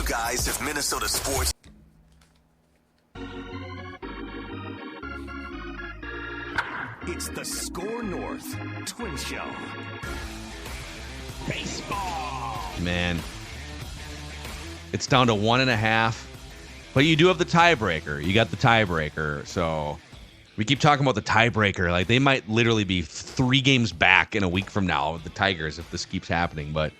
guys of Minnesota sports. It's the SKOR North Twins Show. Baseball. Man, it's down to 1.5, but you do have the tiebreaker. You got the tiebreaker, so we keep talking about the tiebreaker. Like, they might literally be 3 games back in a week from now, the Tigers, if this keeps happening. But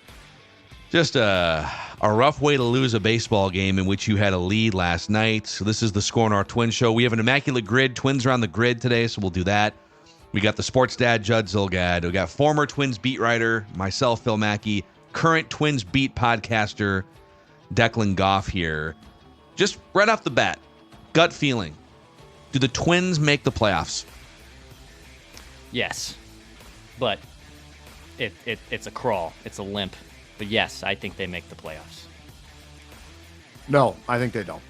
just a rough way to lose a baseball game in which you had a lead last night. So this is the SKOR North Twins Show. We have an Immaculate Grid. Twins are on the grid today, so we'll do that. We got the sports dad, Judd Zilgad. We got former Twins beat writer, myself, Phil Mackey, current Twins beat podcaster, Declan Goff here. Just right off the bat, gut feeling. Do the Twins make the playoffs? Yes, but it's a crawl. It's a limp. But yes, I think they make the playoffs. No, I think they don't.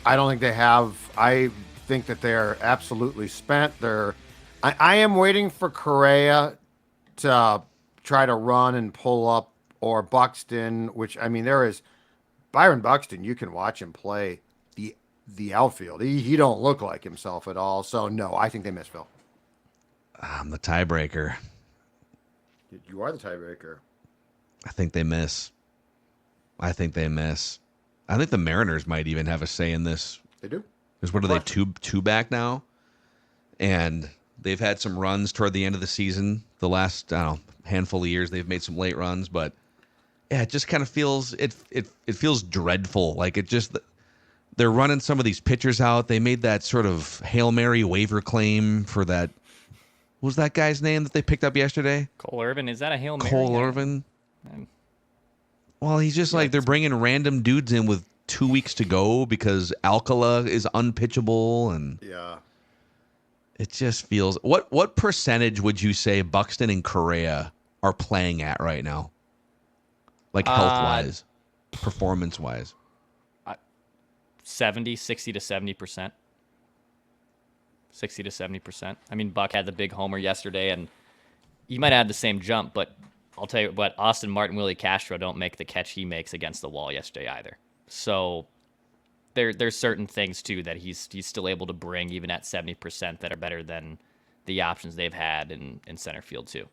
I don't think they have. I think that they're absolutely spent. I am waiting for Correa to try to run and pull up, or Buxton, which, I mean, there is Byron Buxton. You can watch him play the outfield. He don't look like himself at all. So, no, I think they miss, Phil. I'm the tiebreaker. You are the tiebreaker. I think they miss. I think the Mariners might even have a say in this. They do. Because what are they, two back now? And they've had some runs toward the end of the season. The last, handful of years, they've made some late runs. But, yeah, it just kind of feels, it feels dreadful. Like, they're running some of these pitchers out. They made that sort of Hail Mary waiver claim for that. What was that guy's name that they picked up yesterday? Cole Irvin. Is that a Hail Mary? Cole Irvin. Well, he's just like, they're bringing random dudes in with 2 weeks to go because Alcala is unpitchable, and yeah, it just feels. What percentage would you say Buxton and Correa are playing at right now? Like health-wise, performance-wise? 60 to 70%. 60 to 70%. I mean, Buck had the big homer yesterday, and you might add the same jump, but I'll tell you what, Austin Martin, Willie Castro don't make the catch he makes against the wall yesterday either. So there's certain things, too, that he's still able to bring, even at 70%, that are better than the options they've had in center field, too.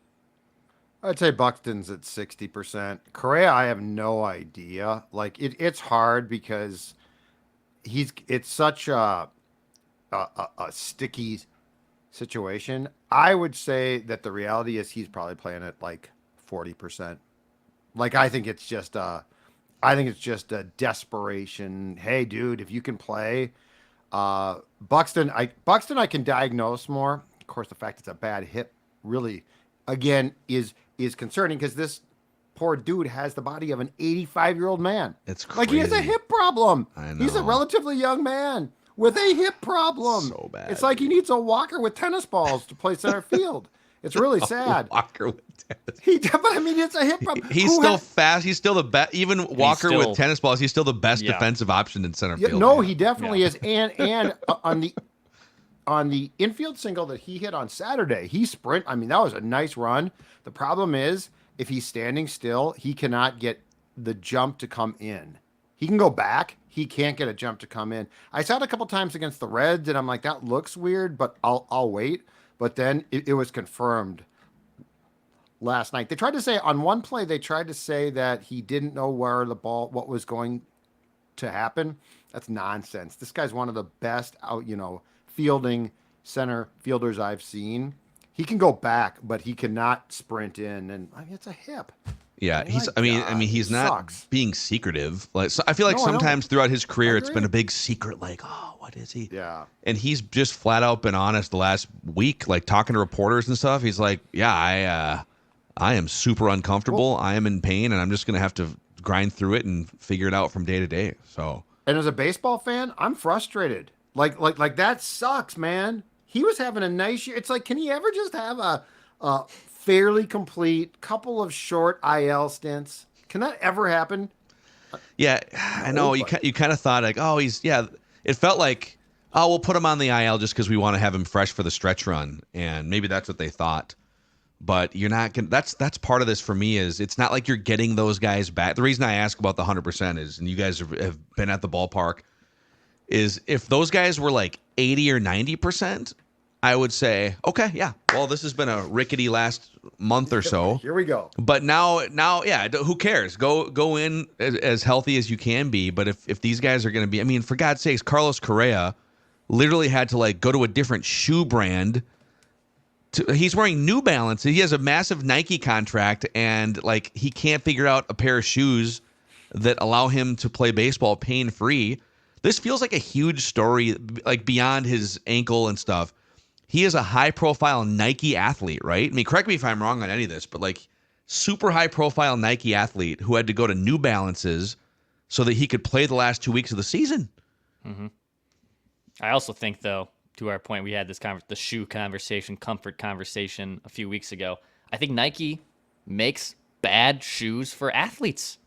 I'd say Buxton's at 60%. Correa, I have no idea. Like, it's hard because it's such a sticky situation. I would say that the reality is he's probably playing at like 40%. Like, I think it's just a desperation. Hey, dude, if you can play, Buxton, I can diagnose more. Of course, the fact it's a bad hip really, again, is concerning because this poor dude has the body of an 85-year-old man. It's crazy. Like, he has a hip problem. I know. He's a relatively young man with a hip problem. So bad. It's like he needs a walker with tennis balls to play center field. It's really sad. Walker with tennis. But I mean, it's a hip problem. He's still fast. He's still the best. Even Walker with tennis balls, he's still the best defensive option in center field. No, he definitely is. And on the infield single that he hit on Saturday, he sprint. I mean, that was a nice run. The problem is, if he's standing still, he cannot get the jump to come in. He can go back. He can't get a jump to come in. I saw it a couple times against the Reds, and I'm like, that looks weird, but I'll wait. But then it was confirmed last night. They tried to say on one play, that he didn't know what was going to happen. That's nonsense. This guy's one of the best fielding center fielders I've seen. He can go back, but he cannot sprint in, and I mean, it's a hip. Yeah, he's not being secretive. Like, so I feel like sometimes throughout his career, it's been a big secret. Like, oh, what is he? Yeah. And he's just flat out been honest the last week, like talking to reporters and stuff. He's like, yeah, I am super uncomfortable. I am in pain, and I'm just gonna have to grind through it and figure it out from day to day. So. And as a baseball fan, I'm frustrated. Like that sucks, man. He was having a nice year. It's like, can he ever just have a fairly complete couple of short IL stints? Can that ever happen? Yeah, I know. You kind of thought like, oh, it felt like, oh, we'll put him on the IL just because we want to have him fresh for the stretch run. And maybe that's what they thought. but you're not going to, that's part of this for me is it's not like you're getting those guys back. The reason I ask about the 100% is, and you guys have been at the ballpark, is if those guys were like 80 or 90%, I would say, okay, yeah, well, this has been a rickety last month or so. Here we go. But now, yeah, who cares? Go in as healthy as you can be. But if these guys are going to be, I mean, for God's sakes, Carlos Correa literally had to like go to a different shoe brand. He's wearing New Balance. He has a massive Nike contract, and like he can't figure out a pair of shoes that allow him to play baseball pain-free. This feels like a huge story, like beyond his ankle and stuff. He is a high-profile Nike athlete, right? I mean, correct me if I'm wrong on any of this, but like super high-profile Nike athlete who had to go to New Balances so that he could play the last 2 weeks of the season. Mm-hmm. I also think, though, to our point, we had this the shoe conversation, comfort conversation a few weeks ago. I think Nike makes bad shoes for athletes.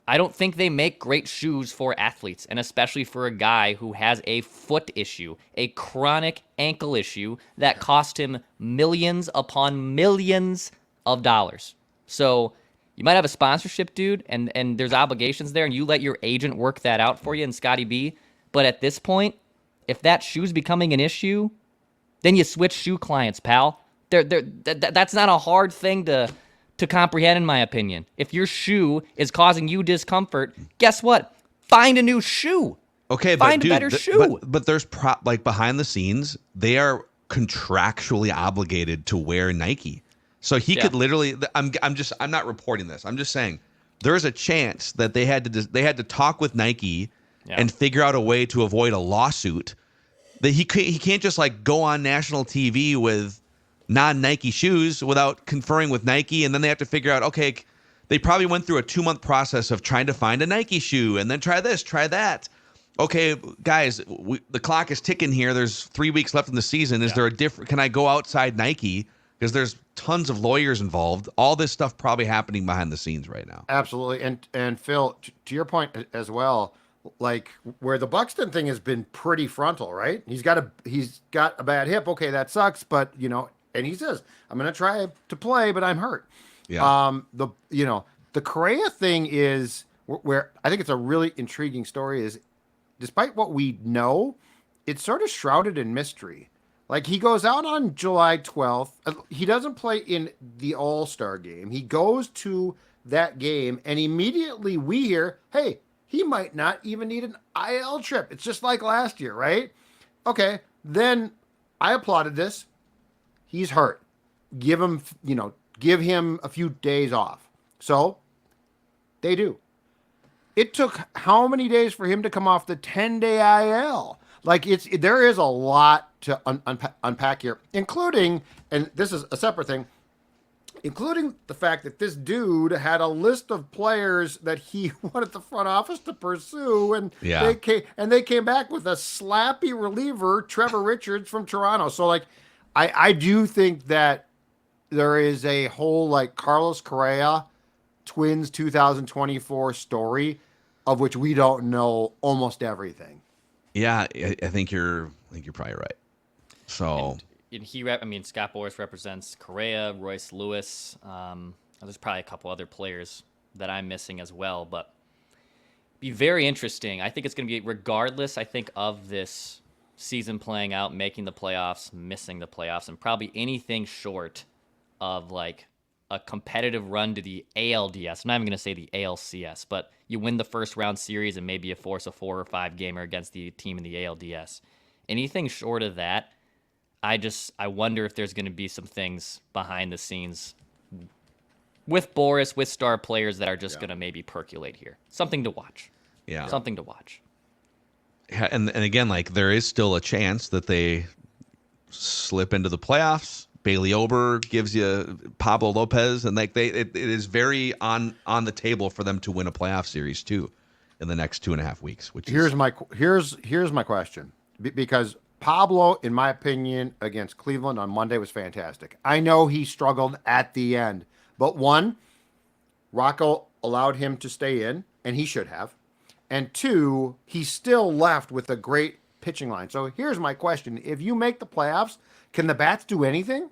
I don't think they make great shoes for athletes, and especially for a guy who has a foot issue, a chronic ankle issue that cost him millions upon millions of dollars. So you might have a sponsorship, dude, and there's obligations there, and you let your agent work that out for you and Scotty B. But at this point, if that shoe's becoming an issue, then you switch shoe clients, pal. That's not a hard thing to comprehend, in my opinion. If your shoe is causing you discomfort, guess what? Find a new shoe. Okay, find but a better shoe. But there's like behind the scenes, they are contractually obligated to wear Nike. So he could literally. I'm not reporting this. I'm just saying there's a chance that they had to talk with Nike and figure out a way to avoid a lawsuit. That he can't just like go on national TV with non-Nike shoes without conferring with Nike, and then they have to figure out, okay, they probably went through a 2-month process of trying to find a Nike shoe, and then try this, try that. Okay, guys, the clock is ticking here. There's 3 weeks left in the season. Is there a different? Can I go outside Nike? Because there's tons of lawyers involved. All this stuff probably happening behind the scenes right now. Absolutely, and Phil, to your point as well, like where the Buxton thing has been pretty frontal, right? He's got a bad hip. Okay, that sucks, but and he says, I'm going to try to play, but I'm hurt. Yeah. The Correa thing is where I think it's a really intriguing story is despite what we know, it's sort of shrouded in mystery. Like he goes out on July 12th. He doesn't play in the All-Star game. He goes to that game and immediately we hear, hey, he might not even need an IL trip. It's just like last year, right? Okay. Then I applauded this. He's hurt. Give him a few days off. So they do. It took how many days for him to come off the 10-day IL? Like there is a lot to unpack here, including, and this is a separate thing, including the fact that this dude had a list of players that he wanted the front office to pursue, and they came back with a slappy reliever, Trevor Richards from Toronto. So like, I do think that there is a whole like Carlos Correa Twins 2024 story of which we don't know almost everything. Yeah, I think you're probably right. So and Scott Boras represents Correa, Royce Lewis. There's probably a couple other players that I'm missing as well, but be very interesting. I think it's going to be regardless. I think of this season playing out, making the playoffs, missing the playoffs, and probably anything short of like a competitive run to the ALDS. I'm not even going to say the ALCS, but you win the first round series and maybe you force a 4 or 5 gamer against the team in the ALDS. Anything short of that, I wonder if there's going to be some things behind the scenes with Boras, with star players that are just going to maybe percolate here. Something to watch. Yeah. Something to watch. And again, like there is still a chance that they slip into the playoffs. Bailey Ober gives you Pablo Lopez, and like it is very on the table for them to win a playoff series too in the next 2.5 weeks. Which here's my question, because Pablo, in my opinion, against Cleveland on Monday was fantastic. I know he struggled at the end, but one, Rocco allowed him to stay in, and he should have. And two, he still left with a great pitching line. So here's my question. If you make the playoffs, can the bats do anything?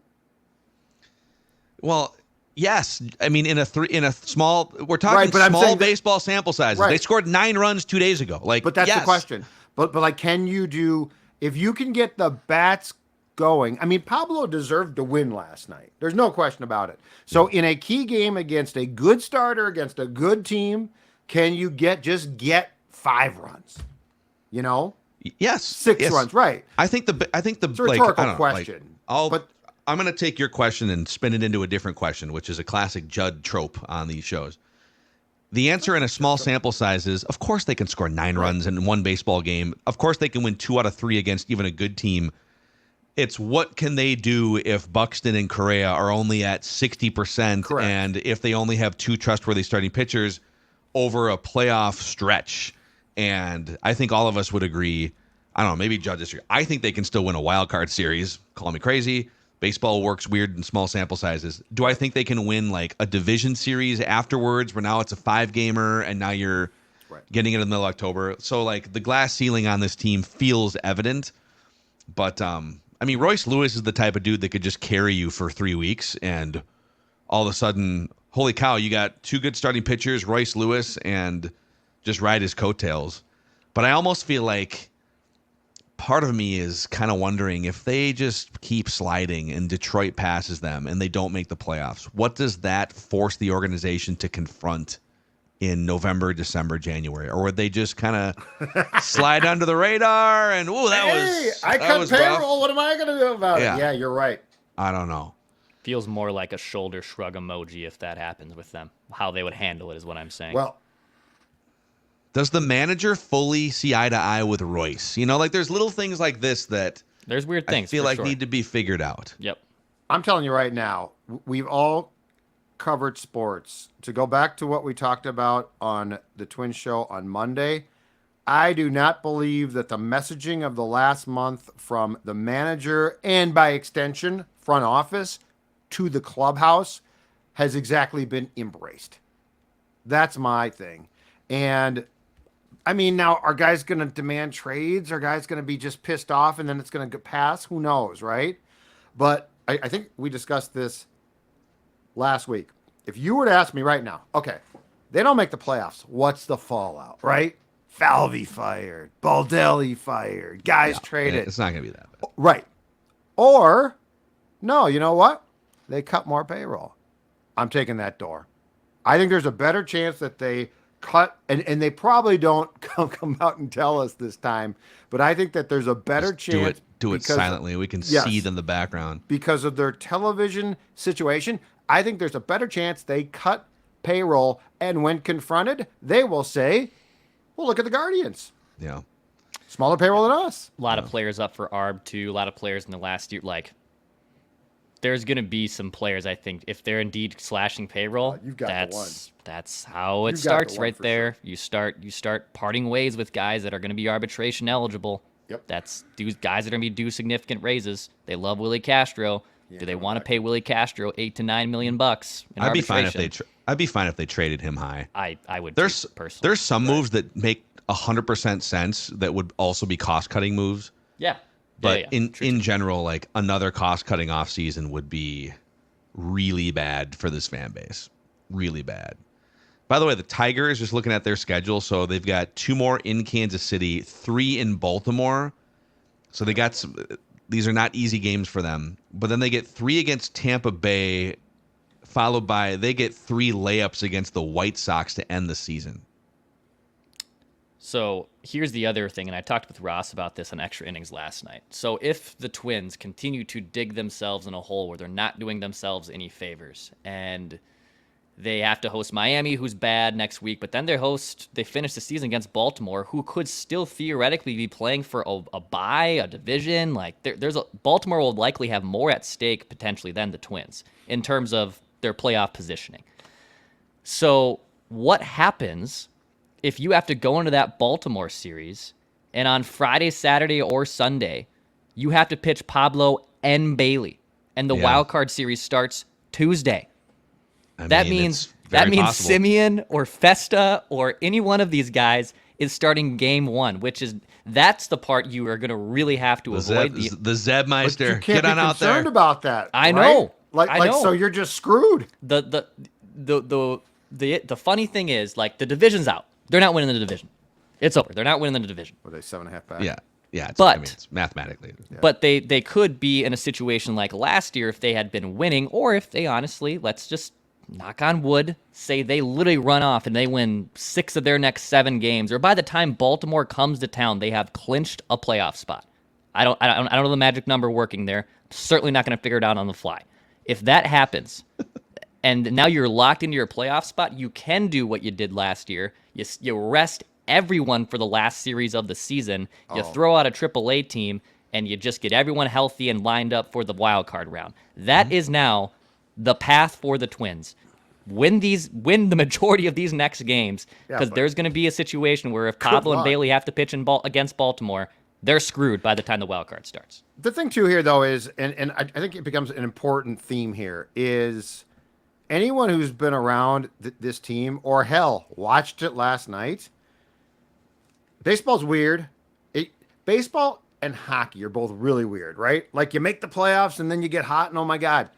Well, yes. I mean, in a small, we're talking Right, but I'm small saying that- baseball sample sizes. Right. They scored 9 runs 2 days ago. Like, But that's yes. the question. But like, can you do if you can get the bats going? I mean, Pablo deserved to win last night. There's no question about it. So in a key game against a good starter against a good team, can you get 5 runs? You know, Yes, 6 yes. runs, right? I think the It's a rhetorical I don't know, question. I'm going to take your question and spin it into a different question, which is a classic Judd trope on these shows. The answer in a small sample size is, of course, they can score 9 runs in one baseball game. Of course, they can win 2 out of 3 against even a good team. It's what can they do if Buxton and Correa are only at 60%, Correct. and if they only have 2 trustworthy starting pitchers over a playoff stretch. And I think all of us would agree. I don't know, maybe Judd disagree. I think they can still win a wild card series. Call me crazy. Baseball works weird in small sample sizes. Do I think they can win like a division series afterwards where now it's a 5-gamer and now you're getting it in the middle of October? So like the glass ceiling on this team feels evident. But I mean, Royce Lewis is the type of dude that could just carry you for 3 weeks and all of a sudden, holy cow, you got 2 good starting pitchers, Royce Lewis, and just ride his coattails. But I almost feel like part of me is kind of wondering if they just keep sliding and Detroit passes them and they don't make the playoffs, what does that force the organization to confront in November, December, January? Or would they just kind of slide under the radar and, I cut payroll. rough. What am I going to do about Yeah. it? Yeah, you're right. I don't know. Feels more like a shoulder shrug emoji if that happens with them. How they would handle it is what I'm saying. Well, does the manager fully see eye to eye with Royce? You know, like there's little things like this that there's weird things. I feel for like sure. need to be figured out. Yep. I'm telling you right now, we've all covered sports. To go back to what we talked about on the Twins Show on Monday, I do not believe that the messaging of the last month from the manager and by extension front office to the clubhouse has exactly been embraced. That's my thing. And I mean, now are guys going to demand trades? Are guys going to be just pissed off and then it's going to pass? Who knows, right? But I think we discussed this last week. If you were to ask me right now, okay, they don't make the playoffs. What's the fallout, right? Falvey fired, Baldelli fired, guys traded. It's not going to be that bad. Right. Or, no, you know what? They cut more payroll. I'm taking that door. I think there's a better chance that they cut, and they probably don't come out and tell us this time, but I think that there's a better chance. Do it silently. We can see them in the background. Because of their television situation, I think there's a better chance they cut payroll, and when confronted, they will say, well, look at the Guardians. Yeah. Smaller payroll than us. A lot of players up for ARB too. A lot of players in the last year. Like, there's going to be some players, I think, if they're indeed slashing payroll, you've got the one. That's how it You've got the starts one right for there. You start parting ways with guys that are going to be arbitration eligible. Yep. That's guys that are going to be due significant raises. They love Willie Castro. Do they want to pay Willie Castro $8 to $9 million in I'd be fine arbitration? I'd be fine if they traded him high. I would There's too, personally. there's some moves that make 100% sense that would also be cost cutting moves. Yeah. But yeah. in general, like another cost cutting off season would be really bad for this fan base. Really bad. By the way, the Tigers, just looking at their schedule, so they've got 2 more in Kansas City, 3 in Baltimore. So they got some. These are not easy games for them. But then they get 3 against Tampa Bay, followed by they get 3 layups against the White Sox to end the season. So here's the other thing, and I talked with Ross about this on Extra Innings last night. So if the Twins continue to dig themselves in a hole where they're not doing themselves any favors, and they have to host Miami, who's bad next week, but then they finish the season against Baltimore, who could still theoretically be playing for a bye, a division. Like Baltimore will likely have more at stake potentially than the Twins in terms of their playoff positioning. So what happens if you have to go into that Baltimore series and on Friday, Saturday, or Sunday, you have to pitch Pablo and Bailey, and the wild card series starts Tuesday? That means possible. Simeon or Festa or any one of these guys is starting game 1, that's the part you are going to really have to avoid. The Zebmeister. But you can't Get on be out there. concerned about that. I right? know. I know. So you're just screwed. The funny thing is, like, the division's out. They're not winning the division. It's over. They're not winning the division. Were they 7.5 back? Yeah. Yeah. But it's mathematically. Yeah. But they could be in a situation like last year if they had been winning, or if they honestly, let's just knock on wood, say they literally run off and they win 6 of their next 7 games, or by the time Baltimore comes to town, they have clinched a playoff spot. I don't know the magic number working there. Certainly not going to figure it out on the fly. If that happens, and now you're locked into your playoff spot, you can do what you did last year. You rest everyone for the last series of the season. You throw out a AAA team, and you just get everyone healthy and lined up for the wild card round. That is now the path for the Twins. Win the majority of these next games, because there's going to be a situation where if Pablo and Bailey have to pitch against Baltimore, they're screwed by the time the wild card starts. The thing too here though is, and I think it becomes an important theme here, is anyone who's been around this team, or hell, watched it last night. Baseball's weird. Baseball and hockey are both really weird, right? Like, you make the playoffs and then you get hot and oh my God.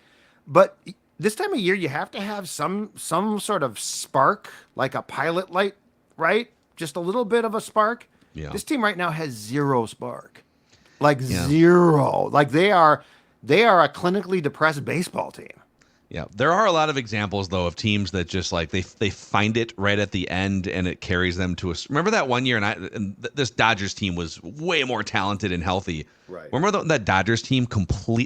But this time of year, you have to have some sort of spark, like a pilot light, right? Just a little bit of a spark. Yeah. This team right now has zero spark. Zero. Like, they are a clinically depressed baseball team. Yeah, there are a lot of examples though of teams that just like they find it right at the end and it carries them to a. Remember that one year, and this Dodgers team was way more talented and healthy. Right. Remember that Dodgers team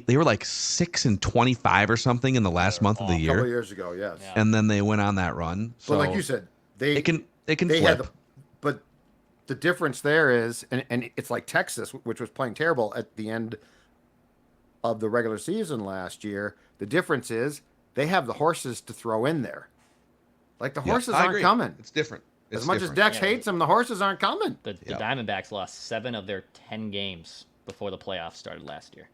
They were like 6-25 or something in the last month of the year. A couple years ago, yes. Yeah. And then they went on that run. So but like you said, they can flip. But the difference there is, and it's like Texas, which was playing terrible at the end of the regular season last year. The difference is, they have the horses to throw in there. Like, the horses aren't coming. It's different. As much as Dex hates them, the horses aren't coming. The Diamondbacks lost 7 of their 10 games before the playoffs started last year.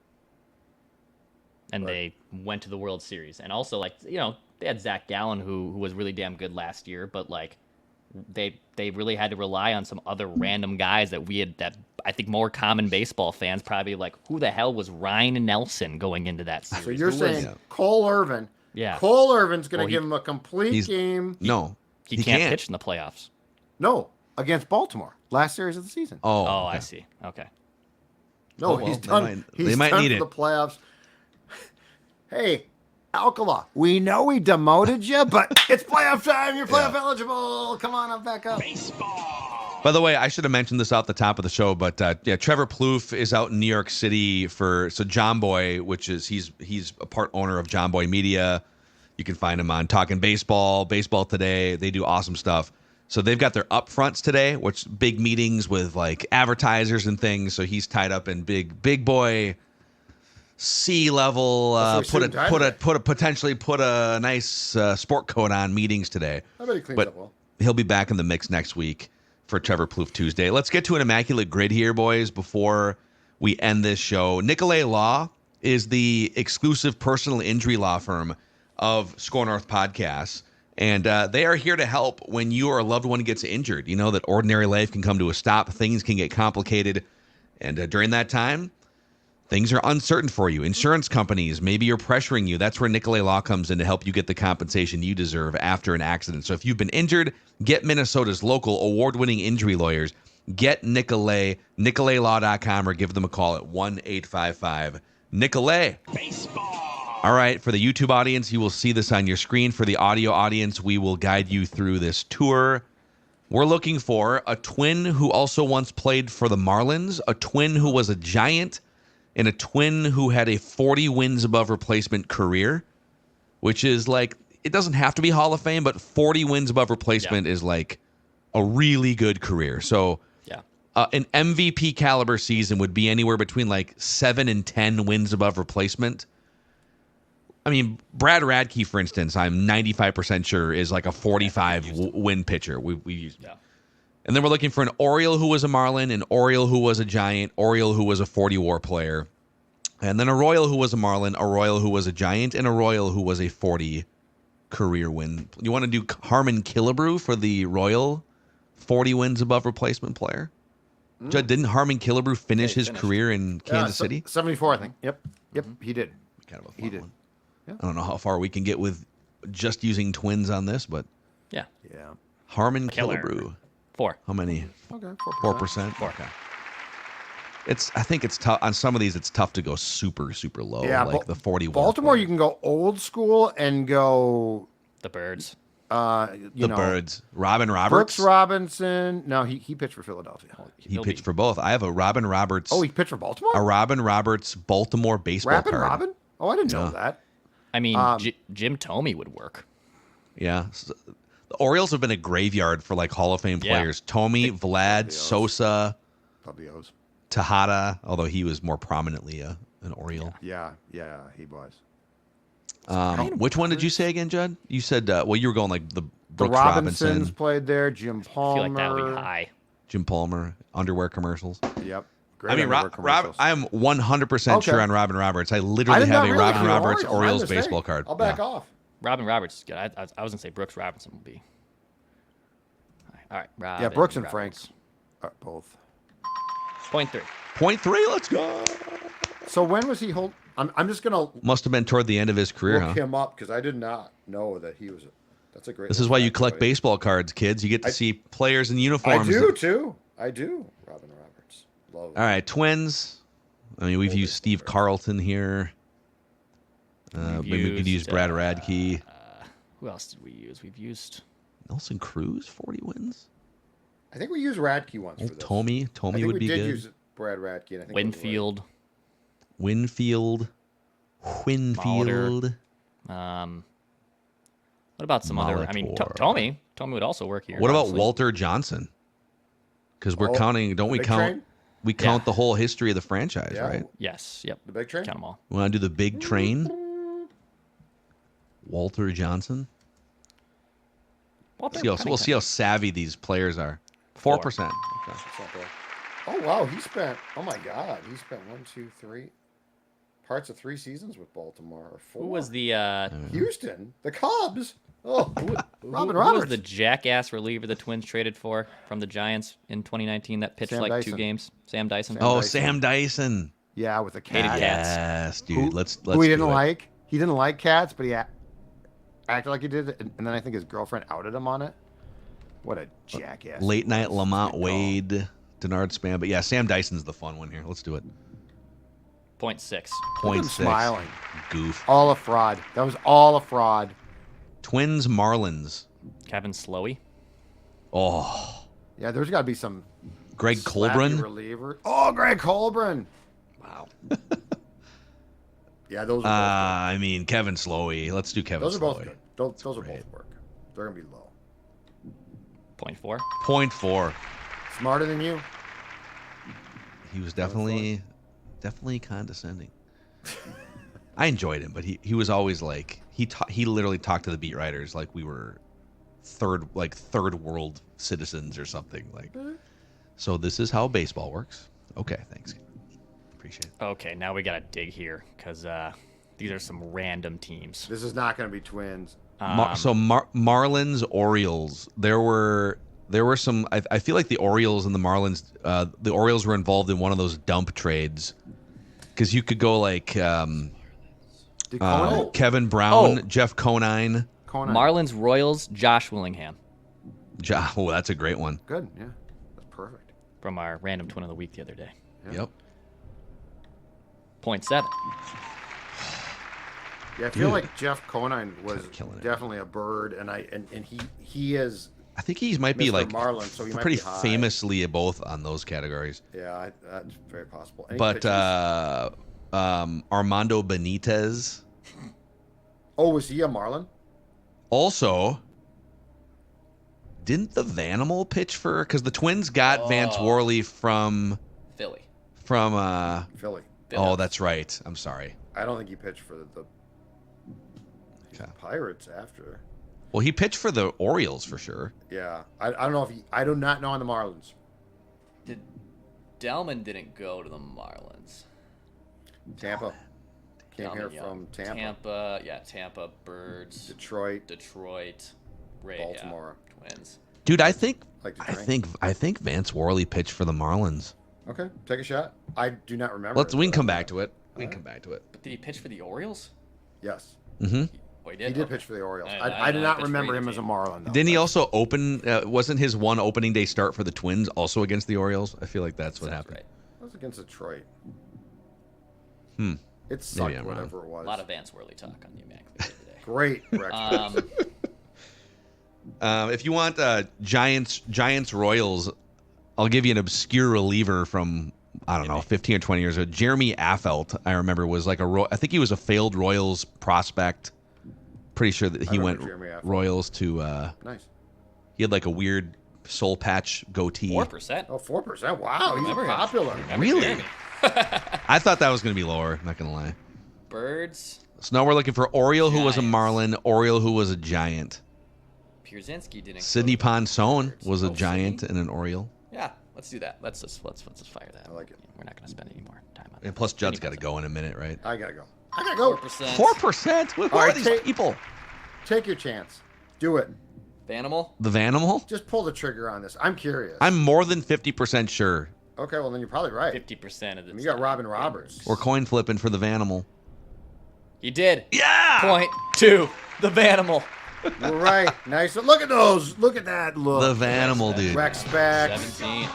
And they went to the World Series. And also, like, they had Zach Gallen, who was really damn good last year, but, like, they really had to rely on some other random guys that I think more common baseball fans probably like, who the hell was Ryan Nelson going into that series? So you're saying Cole Irvin. Yeah. Cole Irvin's going to give him a complete game. No. He can't pitch in the playoffs. No, against Baltimore. Last series of the season. Oh, okay. I see. Okay. No, he's done. They might need the playoffs. Hey, Alcala, we know we demoted you, but it's playoff time. You're playoff eligible. Come on up, back up. Baseball. By the way, I should have mentioned this off the top of the show, but Trevor Plouffe is out in New York City so John Boy, which is he's a part owner of John Boy Media. You can find him on Talking Baseball, Baseball Today. They do awesome stuff. So they've got their upfronts today, which big meetings with like advertisers and things. So he's tied up in big boy C-level. Potentially put a nice sport coat on meetings today. I bet he cleans up well. He'll be back in the mix next week for Trevor Plouffe Tuesday. Let's get to an Immaculate Grid here, boys, before we end this show. Nicolay Law is the exclusive personal injury law firm of SKOR North Podcasts, and they are here to help when you or a loved one gets injured. You know that ordinary life can come to a stop. Things can get complicated, and during that time, things are uncertain for you. Insurance companies, maybe you're pressuring you. That's where Nicolay Law comes in to help you get the compensation you deserve after an accident. So if you've been injured, get Minnesota's local award-winning injury lawyers. Get Nicolay, nicolaylaw.com, or give them a call at 1-855-NICOLAY. Baseball. All right, for the YouTube audience, you will see this on your screen. For the audio audience, we will guide you through this tour. We're looking for a twin who also once played for the Marlins, a twin who was a Giant, and a twin who had a 40 wins above replacement career, which is like, it doesn't have to be Hall of Fame, but 40 wins above replacement is like a really good career. So an MVP caliber season would be anywhere between like 7 and 10 wins above replacement. I mean, Brad Radke, for instance, I'm 95% sure is like a 45 win pitcher. We used him. And then we're looking for an Oriole who was a Marlin, an Oriole who was a Giant, Oriole who was a 40 WAR player, and then a Royal who was a Marlin, a Royal who was a Giant, and a Royal who was a 40 career win. You want to do Harmon Killebrew for the Royal 40 wins above replacement player? Judd, didn't Harmon Killebrew finish his career in Kansas City? 74, I think. Yep, he did. Kind of a fun he did. one. Yeah. I don't know how far we can get with just using Twins on this, but Yeah. Yeah. Harmon Killer. Killebrew. 4. How many? Okay. 4%. Okay. I think it's tough on some of these. It's tough to go super low, Yeah, like the 41. Baltimore, you can go old school and go. The Birds. The Birds. Robin Roberts. Brooks Robinson. No, he pitched for Philadelphia. He pitched for both. I have a Robin Roberts. Oh, he pitched for Baltimore. A Robin Roberts Baltimore baseball Rapid card. Robin. Oh, I didn't know that. I mean, Jim Thome would work. Yeah. So the Orioles have been a graveyard for like Hall of Fame players. Thome, Vlad, Sosa, O's. Tejada, although he was more prominently an Oriole. Yeah, he was. Which one did you say again, Judd? You said, well, you were going like the The Brooks Robinsons Robinson, played there. Jim I Palmer. feel like that would be high. Jim Palmer, underwear commercials. Yep. I mean, underwear commercials. I'm 100% sure on Robin Roberts. I I literally did have not a realize Robin you were Roberts Orioles. My Orioles mistake. baseball card. I'll back Yeah. off. Robin Roberts is good. I was going to say Brooks Robinson would be. All right. Robin Yeah, Brooks and Roberts. Franks, both. 0.3. 0.3, let's go. So when was he hold? I'm just gonna Must have been toward the end of his career, look huh? him up because I did not know that he was. That's a great. This is why you collect baseball cards, kids. You get to see players in I uniforms. do too. I do. Robin Roberts. Love. All right, Twins. I mean, we've used Steve Carlton here. Maybe we could use Brad Radke. Who else did we use? We've used Nelson Cruz, 40 wins. I think we used Radke once for Old this. Thome I think would we be did good. use Brad Radke. And I think Winfield. Winfield. What about some other? I mean, Molitor. Thome would also work here. What about honestly. Walter Johnson? Because we're counting, don't we Big count? Train? We count the whole history of the franchise, Yeah. right? Yes. Yep. The big train. Count them all. We want to do the big train. Walter Johnson. We'll see how savvy these players are. 4%. Okay. That's not bad. Oh wow, he spent. Oh my God, he spent 1, 2, 3 parts of 3 seasons with Baltimore. Or 4. Who was the Houston? The Cubs. Oh, Robin who Roberts. was the jackass reliever the Twins traded for from the Giants in 2019 that pitched Sam like Dyson. 2 games? Sam Dyson. Sam Dyson. Yeah, with a Hated cat. cats. Yes, dude. Who- Let's Who he didn't do it. like. He didn't like cats, but he acted like he did, and then I think his girlfriend outed him on it. What a jackass! Late night Lamont Good Wade, Denard Span. But yeah, Sam Dyson's the fun one here. Let's do it. 0.6. Look at Point him six. smiling. Goof. All a fraud. That was all a fraud. Twins Marlins. Kevin Slowey. Oh, Yeah, there's got to be some Greg slappy Colburn. reliever. Oh, Greg Colburn. Wow. Yeah, those are both I mean, Kevin Slowey. Let's do good. Kevin Those are both Slowey. good. Those are great. both work. They're gonna be low. 0.4. 0.4. Smarter than you. He was definitely condescending. I enjoyed him, but he was always like he literally talked to the beat writers like we were third world citizens or something like. So this is how baseball works. Okay, thanks. Appreciate it. Okay, now we got to dig here because these are some random teams. This is not gonna be Twins. Marlins, Orioles. There were some. I feel like the Orioles and the Marlins. The Orioles were involved in one of those dump trades because you could go like Kevin Brown, Jeff Conine. Conan. Marlins, Royals, Josh Willingham Oh, that's a great one. Good. Yeah, that's perfect. from our random twin of the week the other day. Yep. 0.7. Yeah, I feel Dude. like Jeff Conine was Killing it. definitely a bird, and he is. I think he might be Mr. like Marlin, so he might pretty be high. famously both on those categories. Yeah, that's very possible. Any But pitchers? Armando Benitez Oh, was he a Marlin? also. Didn't the Vanimal pitch for? Because the Twins got Vance Worley from Philly. Philly. Oh, that's right. I'm sorry. I don't think he pitched for the Okay. Pirates after. Well, he pitched for the Orioles for sure. Yeah, I don't know if he. I do not know on the Marlins. Delman didn't go to the Marlins. Tampa came Delman, here from Tampa. Tampa, Birds, Detroit. Baltimore. Twins. Dude, I think Like to I drink. think Vance Worley pitched for the Marlins. Okay, take a shot. I do not remember. We can it, come but back to it. We can come back to it. But did he pitch for the Orioles? Yes. Mm-hmm. Oh, he He did. did Okay. pitch for the Orioles. I I did know not he pitched for remember either him as a team. Marlin. Though. Didn't he also open? Wasn't his one opening day start for the Twins also against the Orioles? I feel like that's what Sounds happened. right. That was against Detroit. Hmm. It sucked, I'm wrong. whatever it was. A lot of Vance Worley talk on the Immaculate Grid today. Great, Rex. If you want Giants Royals, I'll give you an obscure reliever from I don't know 15 or 20 years ago. Jeremy Affeldt, I remember, was like I think he was a failed Royals prospect. Pretty sure that he went remember Jeremy Affeldt. Royals to. Nice. He had like a weird soul patch goatee. 4%. Oh, 4%. Wow, he's Remember him. popular. Remember Really? Jeremy. I thought that was going to be lower. Not going to lie. Birds. So now we're looking for Oriole, who was a Giants. Marlin. Oriole, who was a Giant. Pierzynski didn't. Sidney go to the Ponson Birds. was a Oh, Giant Sidney? and an Oriole. Yeah, let's do that. Let's just fire that. I like it. We're not going to spend any more time on it. And plus, Judd's got to go in a minute, right? I gotta go. I gotta go. 4%. 4%? Who All are right, these people? Take your chance. Do it. Vanimal. The Vanimal? Just pull the trigger on this. I'm curious. I'm more than 50% sure. Okay, well then you're probably right. 50% of the You got time. Robin Roberts. We're coin flipping for the Vanimal. He did. Yeah! Point two. The Vanimal. We're right. Nice. Look at those. Look at that look. The Vanimal, dude. Rex back. 17.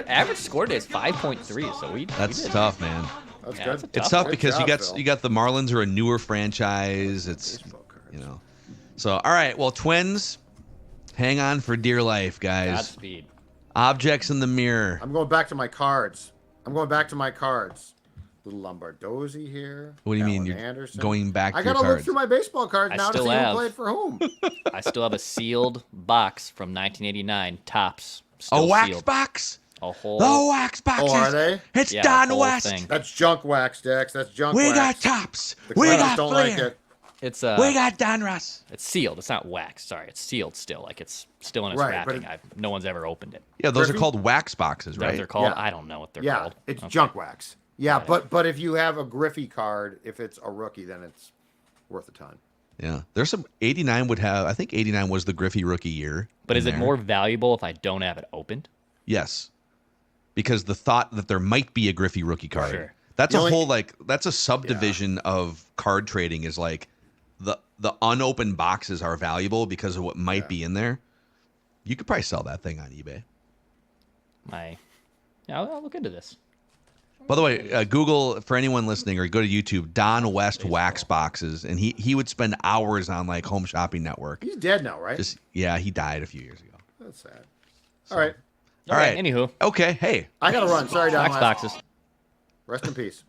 Average score today is 5.3. So we That's did. tough, man. That's Yeah, good. it's a It's tough Good because job, you Phil. got the Marlins are a newer franchise. It's Baseball cards. you know. So all right, well, Twins, hang on for dear life, guys. Godspeed. Objects in the mirror. I'm going back to my cards. Little Lombardozzi here. What do you mean Alan you're Anderson. going back to I your gotta look cards? through my baseball cards I now to still see have. who played for whom. I still have a sealed box from 1989. Tops. A Still wax sealed. box. A whole. The wax boxes. Oh, are they? It's Yeah, Don the whole West. thing. That's junk wax, Dex. That's junk We wax. got tops. The We Cubs got don't Flair. like it. It's We got Don Russ. It's sealed. It's not wax. Sorry, it's sealed still. Like it's still in its Right, but wrapping. No one's ever opened it. Yeah, those Griffey? are called wax boxes, Is that what right? they're called? Yeah. I don't know what they're Yeah, called. it's Okay. junk wax. Yeah, Got it. but if you have a Griffey card, if it's a rookie, then it's worth a ton. Yeah. There's some 89 would have. I think 89 was the Griffey rookie year. But in is it there. more valuable if I don't have it opened? Yes. Because the thought that there might be a Griffey rookie card. Sure. That's The a only- whole that's a subdivision of card trading is like the unopened boxes are valuable because of what might be in there. You could probably sell that thing on eBay. Yeah, I'll look into this. By the way, Google for anyone listening or go to YouTube, Don West wax boxes, and he would spend hours on like Home Shopping Network. He's dead now, right? He died a few years ago. That's sad. All right. All right. Anywho, Okay. Hey. I got to run. Sorry, Don box West. boxes. Rest in peace.